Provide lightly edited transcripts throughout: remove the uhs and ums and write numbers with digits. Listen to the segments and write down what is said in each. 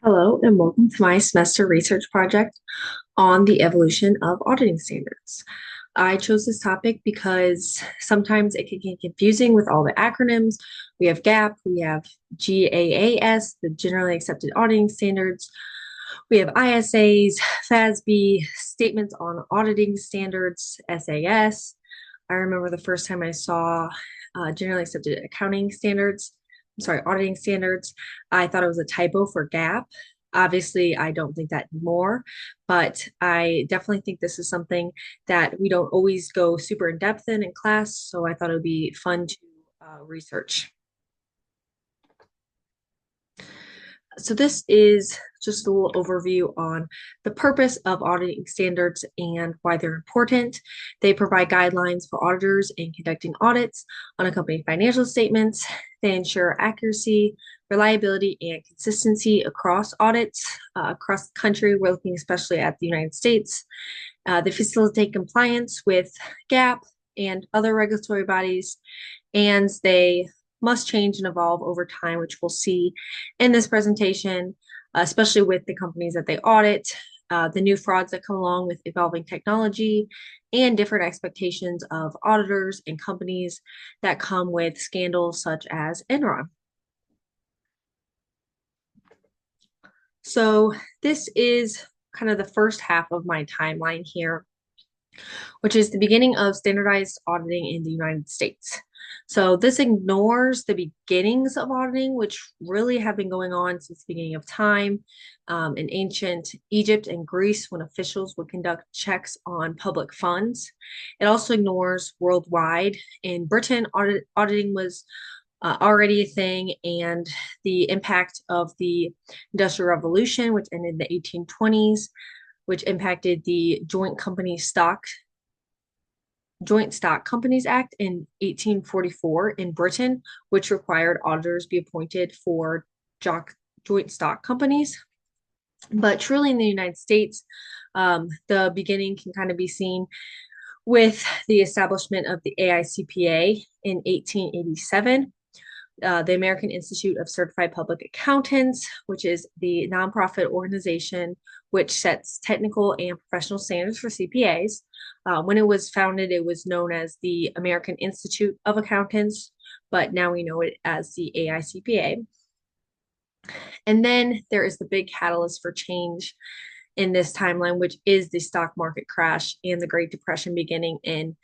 Hello, and welcome to my semester research project on the evolution of auditing standards. I chose this topic because sometimes it can get confusing with all the acronyms. We have GAAP, we have GAAS, the Generally Accepted Auditing Standards. We have ISAs, FASB, Statements on Auditing Standards, SAS. I remember the first time I saw Generally Accepted Accounting Standards, auditing standards. I thought it was a typo for GAAP. Obviously, I don't think that anymore, but I definitely think this is something that we don't always go super in depth in class. So I thought it would be fun to research. So this is just a little overview on the purpose of auditing standards and why they're important. They provide guidelines for auditors in conducting audits on a company financial statements. They ensure accuracy, reliability, and consistency across audits across the country. We're looking especially at the United States. They facilitate compliance with GAAP and other regulatory bodies, and they must change and evolve over time, which we'll see in this presentation, especially with the companies that they audit, the new frauds that come along with evolving technology, and different expectations of auditors and companies that come with scandals such as Enron. So this is kind of the first half of my timeline here, which is the beginning of standardized auditing in the United States. So this ignores the beginnings of auditing, which really have been going on since the beginning of time in ancient Egypt and Greece when officials would conduct checks on public funds. It also ignores worldwide. In Britain, auditing was already a thing, and the impact of the Industrial Revolution, which ended in the 1820s, which impacted the Joint Stock Companies Act in 1844 in Britain, which required auditors be appointed for joint stock companies. But truly in the United States, the beginning can kind of be seen with the establishment of the AICPA in 1887. The American Institute of Certified Public Accountants, which is the nonprofit organization which sets technical and professional standards for CPAs. When it was founded, it was known as the American Institute of Accountants, but now we know it as the AICPA. And then there is the big catalyst for change in this timeline, which is the stock market crash and the Great Depression beginning in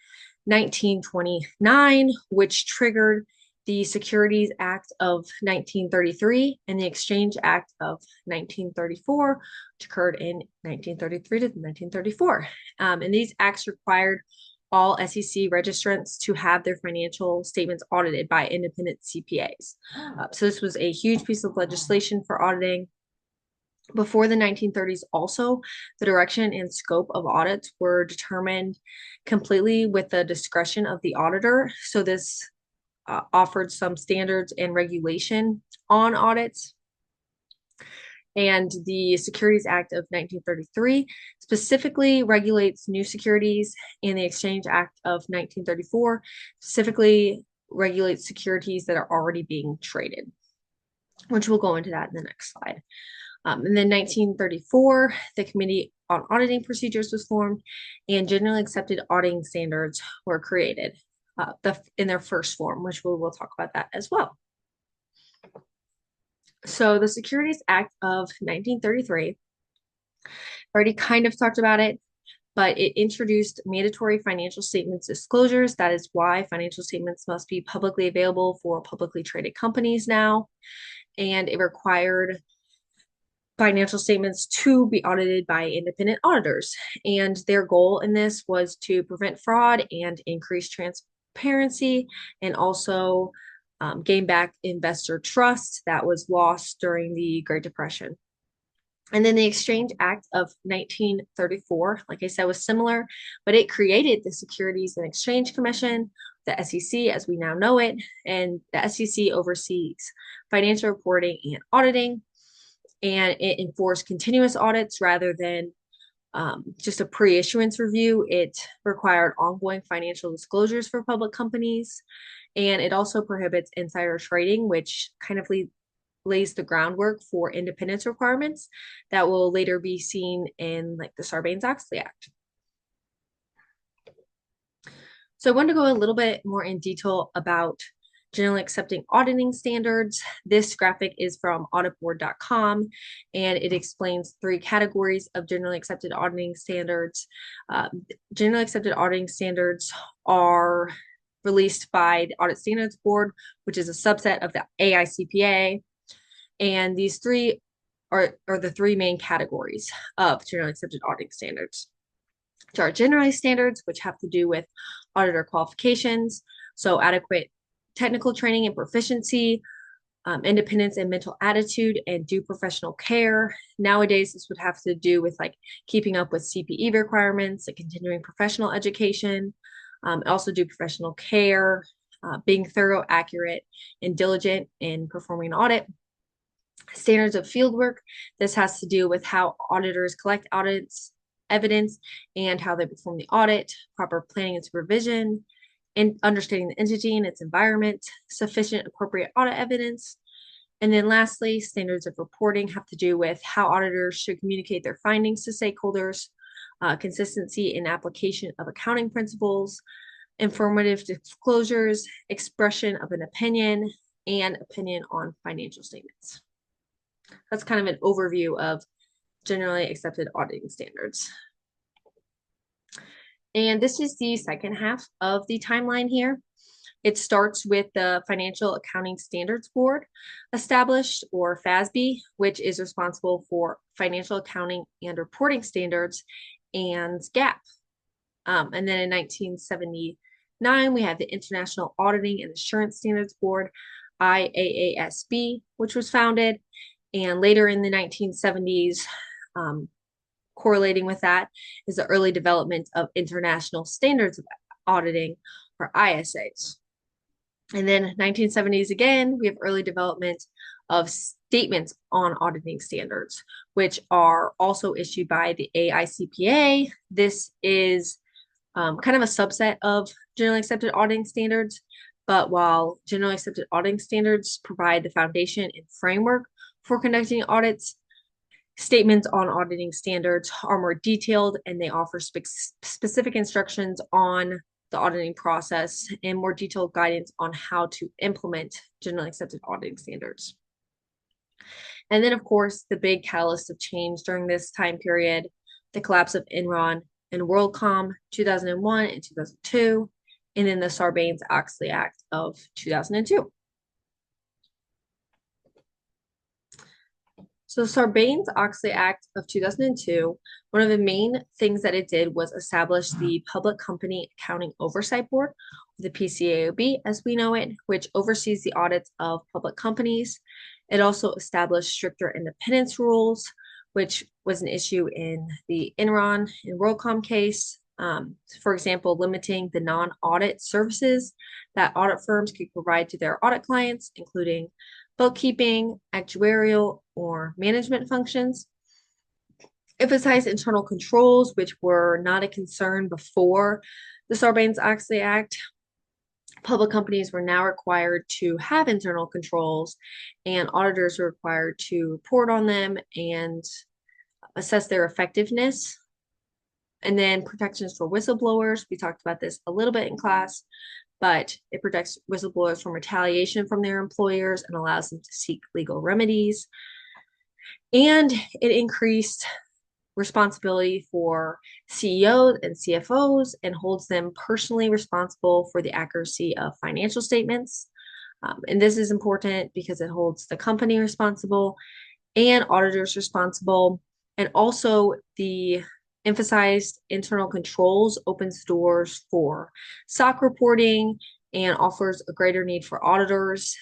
1929, which triggered the Securities Act of 1933 and the Exchange Act of 1934, which occurred in 1933 to 1934. And these acts required all SEC registrants to have their financial statements audited by independent CPAs. So this was a huge piece of legislation for auditing. Before the 1930s, also, the direction and scope of audits were determined completely with the discretion of the auditor. So this offered some standards and regulation on audits. And the Securities Act of 1933 specifically regulates new securities, and the Exchange Act of 1934 specifically regulates securities that are already being traded, which we'll go into that in the next slide. And then 1934, the Committee on Auditing Procedures was formed, and generally accepted auditing standards were created in their first form, which we will talk about that as well. So the Securities Act of 1933, already kind of talked about it, but it introduced mandatory financial statements disclosures. That is why financial statements must be publicly available for publicly traded companies now. And it required financial statements to be audited by independent auditors. And their goal in this was to prevent fraud and increase transparency, and also gain back investor trust that was lost during the Great Depression. And then the Exchange Act of 1934, like I said, was similar, but it created the Securities and Exchange Commission, the SEC as we now know it, and the SEC oversees financial reporting and auditing, and it enforced continuous audits rather than just a pre-issuance review. It required ongoing financial disclosures for public companies, and it also prohibits insider trading, which kind of lays the groundwork for independence requirements that will later be seen in like the Sarbanes-Oxley Act. So I want to go a little bit more in detail about generally accepting auditing standards. This graphic is from auditboard.com, and it explains 3 categories of generally accepted auditing standards. Generally accepted auditing standards are released by the Audit Standards Board, which is a subset of the AICPA. And these 3 are the 3 main categories of generally accepted auditing standards. There are generalized standards, which have to do with auditor qualifications, so adequate technical training and proficiency, independence and mental attitude, and due professional care. Nowadays, this would have to do with like keeping up with CPE requirements and continuing professional education, also due professional care, being thorough, accurate, and diligent in performing an audit. Standards of fieldwork. This has to do with how auditors collect audits evidence and how they perform the audit, proper planning and supervision, and understanding the entity and its environment, sufficient appropriate audit evidence. And then lastly, standards of reporting have to do with how auditors should communicate their findings to stakeholders, consistency in application of accounting principles, informative disclosures, expression of an opinion, and opinion on financial statements. That's kind of an overview of generally accepted auditing standards. And this is the second half of the timeline here. It starts with the Financial Accounting Standards Board established, or FASB, which is responsible for financial accounting and reporting standards, and GAAP. And then in 1979, we have the International Auditing and Assurance Standards Board, IAASB, which was founded. And later in the 1970s, correlating with that is the early development of International Standards of Auditing, or ISAs. And then 1970s again, we have early development of statements on auditing standards, which are also issued by the AICPA. This is kind of a subset of generally accepted auditing standards, but while generally accepted auditing standards provide the foundation and framework for conducting audits, statements on auditing standards are more detailed, and they offer specific instructions on the auditing process and more detailed guidance on how to implement generally accepted auditing standards. And then, of course, the big catalyst of change during this time period, the collapse of Enron and WorldCom 2001 and 2002, and then the Sarbanes-Oxley Act of 2002. So Sarbanes-Oxley Act of 2002, one of the main things that it did was establish the Public Company Accounting Oversight Board, the PCAOB as we know it, which oversees the audits of public companies. It also established stricter independence rules, which was an issue in the Enron and WorldCom case. For example, limiting the non-audit services that audit firms could provide to their audit clients, including bookkeeping, actuarial, or management functions. Emphasize internal controls, which were not a concern before the Sarbanes-Oxley Act. Public companies were now required to have internal controls, and auditors were required to report on them and assess their effectiveness. And then protections for whistleblowers. We talked about this a little bit in class, but it protects whistleblowers from retaliation from their employers and allows them to seek legal remedies. And it increased responsibility for CEOs and CFOs and holds them personally responsible for the accuracy of financial statements. And this is important because it holds the company responsible and auditors responsible. And also the emphasized internal controls opens doors for SOC reporting and offers a greater need for auditors,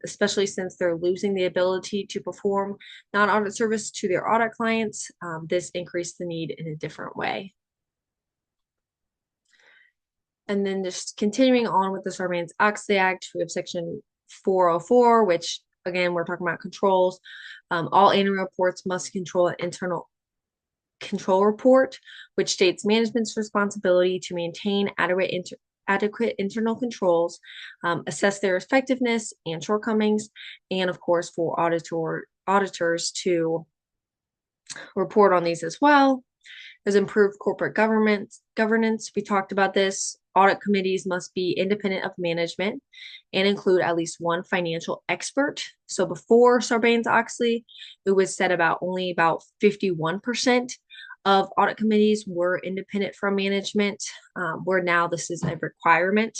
especially since they're losing the ability to perform non-audit service to their audit clients. This increased the need in a different way. And then just continuing on with the Sarbanes-Oxley Act, we have Section 404, which again, we're talking about controls. All annual reports must control an internal control report, which states management's responsibility to maintain adequate internal controls, assess their effectiveness and shortcomings, and of course for auditors to report on these as well. There's improved corporate governance. We talked about this. Audit committees must be independent of management and include at least one financial expert. So before Sarbanes-Oxley, it was said only about 51% of audit committees were independent from management, where now this is a requirement.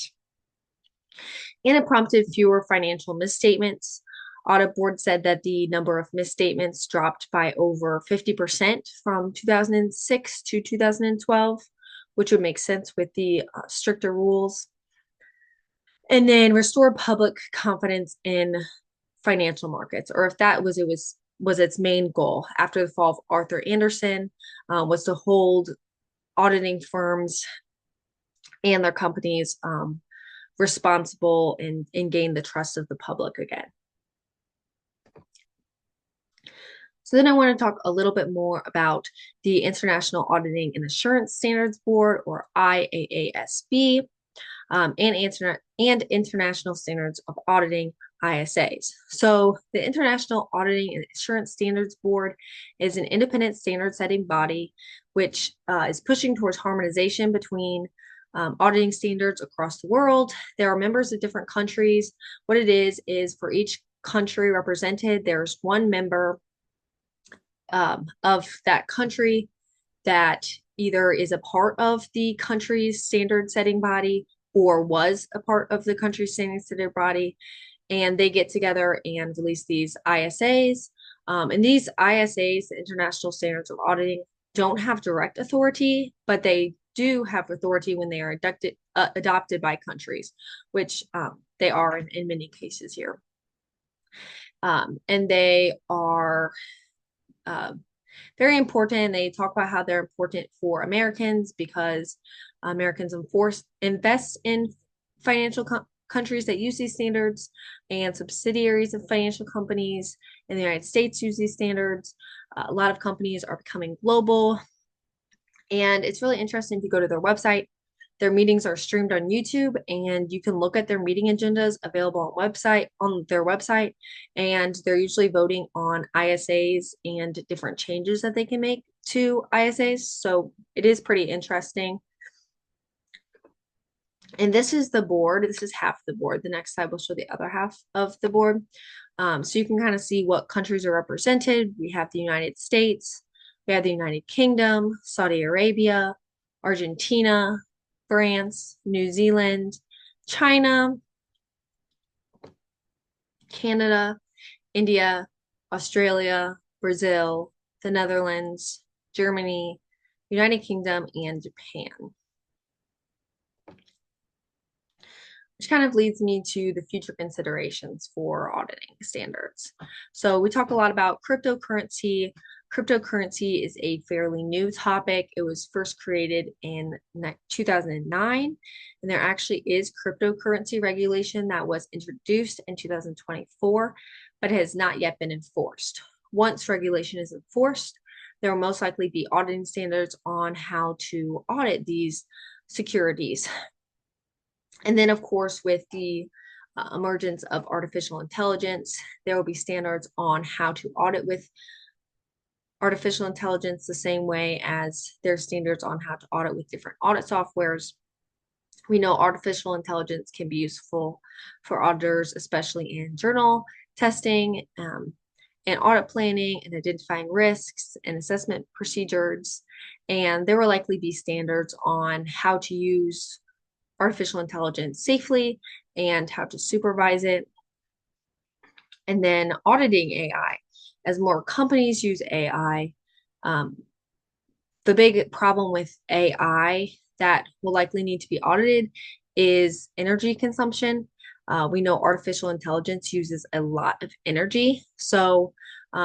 And it prompted fewer financial misstatements. Audit board said that the number of misstatements dropped by over 50% from 2006 to 2012, which would make sense with the stricter rules. And then restore public confidence in financial markets, or if that was its main goal after the fall of Arthur Andersen, was to hold auditing firms and their companies responsible and gain the trust of the public again. So then I want to talk a little bit more about the International Auditing and Assurance Standards Board, or IAASB, and International Standards of Auditing, ISAs. So the International Auditing and Assurance Standards Board is an independent standard setting body which is pushing towards harmonization between auditing standards across the world. There are members of different countries. What it is for each country represented, there's one member of that country that either is a part of the country's standard setting body or was a part of the country's standard setting body, and they get together and release these ISAs. And these ISAs, the International Standards of Auditing, don't have direct authority, but they do have authority when they are adopted by countries, which they are in many cases here. And they are very important. They talk about how they're important for Americans because Americans invest in financial countries that use these standards, and subsidiaries of financial companies in the United States use these standards. A lot of companies are becoming global, and it's really interesting to go to their website. Their meetings are streamed on YouTube, and you can look at their meeting agendas available on their website, and they're usually voting on ISAs and different changes that they can make to ISAs. So it is pretty interesting. And this is the board. This is half the board. The next slide will show the other half of the board. So you can kind of see what countries are represented. We have the United States, we have the United Kingdom, Saudi Arabia, Argentina, France, New Zealand, China, Canada, India, Australia, Brazil, the Netherlands, Germany, United Kingdom, and Japan. Which kind of leads me to the future considerations for auditing standards. So we talk a lot about cryptocurrency. Cryptocurrency is a fairly new topic. It was first created in 2009, and there actually is cryptocurrency regulation that was introduced in 2024, but has not yet been enforced. Once regulation is enforced, there will most likely be auditing standards on how to audit these securities. And then, of course, with the emergence of artificial intelligence, there will be standards on how to audit with artificial intelligence the same way as there's standards on how to audit with different audit softwares. We know artificial intelligence can be useful for auditors, especially in journal testing and audit planning and identifying risks and assessment procedures. And there will likely be standards on how to use artificial intelligence safely and how to supervise it. And then auditing AI. As more companies use AI, the big problem with AI that will likely need to be audited is energy consumption. We know artificial intelligence uses a lot of energy. So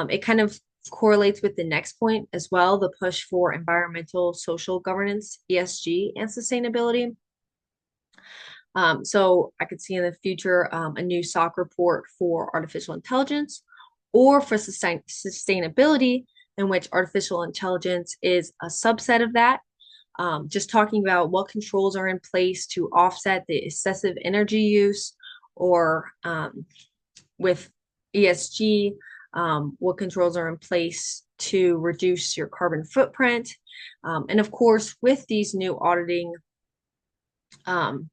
it kind of correlates with the next point as well, the push for environmental, social governance, ESG, and sustainability. So I could see in the future a new SOC report for artificial intelligence or for sustainability, in which artificial intelligence is a subset of that. just talking about what controls are in place to offset the excessive energy use, or with ESG, what controls are in place to reduce your carbon footprint. And of course, with these new auditing, um,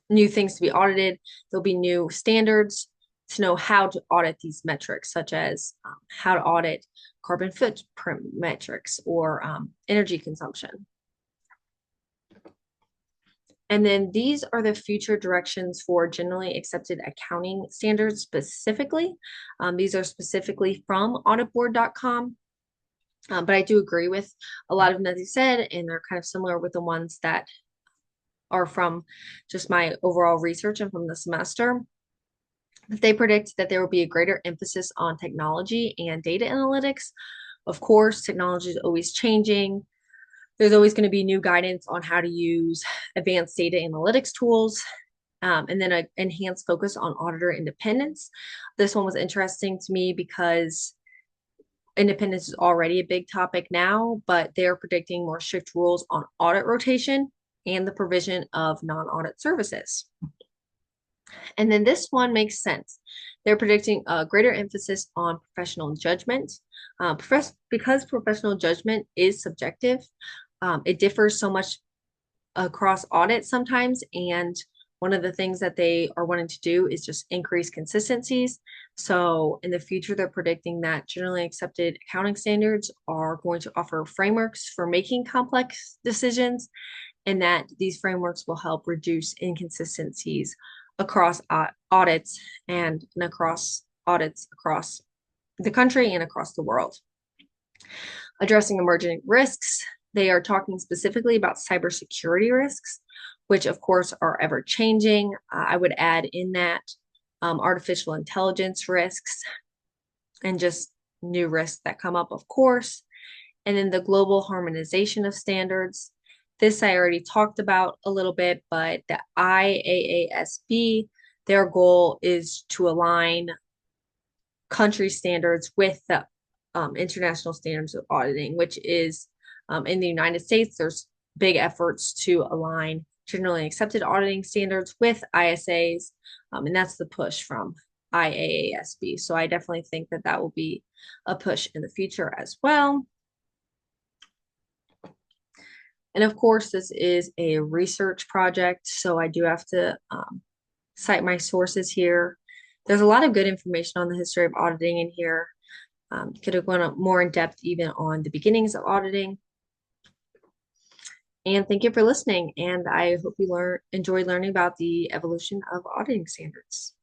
new things to be audited, there'll be new standards to know how to audit these metrics, such as how to audit carbon footprint metrics or energy consumption. And then these are the future directions for generally accepted accounting standards specifically. These are specifically from auditboard.com. But I do agree with a lot of them, as you said, and they're kind of similar with the ones that are from just my overall research and from the semester. They predict that there will be a greater emphasis on technology and data analytics. Of course, technology is always changing. There's always going to be new guidance on how to use advanced data analytics tools, and then an enhanced focus on auditor independence. This one was interesting to me because independence is already a big topic now, but they're predicting more strict rules on audit rotation and the provision of non-audit services. And then this one makes sense. They're predicting a greater emphasis on professional judgment. Because professional judgment is subjective, it differs so much across audits sometimes. And one of the things that they are wanting to do is just increase consistencies. So in the future, they're predicting that generally accepted accounting standards are going to offer frameworks for making complex decisions, and that these frameworks will help reduce inconsistencies across audits and across audits across the country and across the world. Addressing emerging risks, they are talking specifically about cybersecurity risks, which of course are ever changing. I would add in that artificial intelligence risks and just new risks that come up, of course. And then the global harmonization of standards. This I already talked about a little bit, but the IAASB, their goal is to align country standards with the international standards of auditing, which is in the United States, there's big efforts to align generally accepted auditing standards with ISAs, and that's the push from IAASB. So I definitely think that that will be a push in the future as well. And of course, this is a research project, so I do have to cite my sources here. There's a lot of good information on the history of auditing in here. Could have gone more in depth even on the beginnings of auditing. And thank you for listening. And I hope you enjoyed learning about the evolution of auditing standards.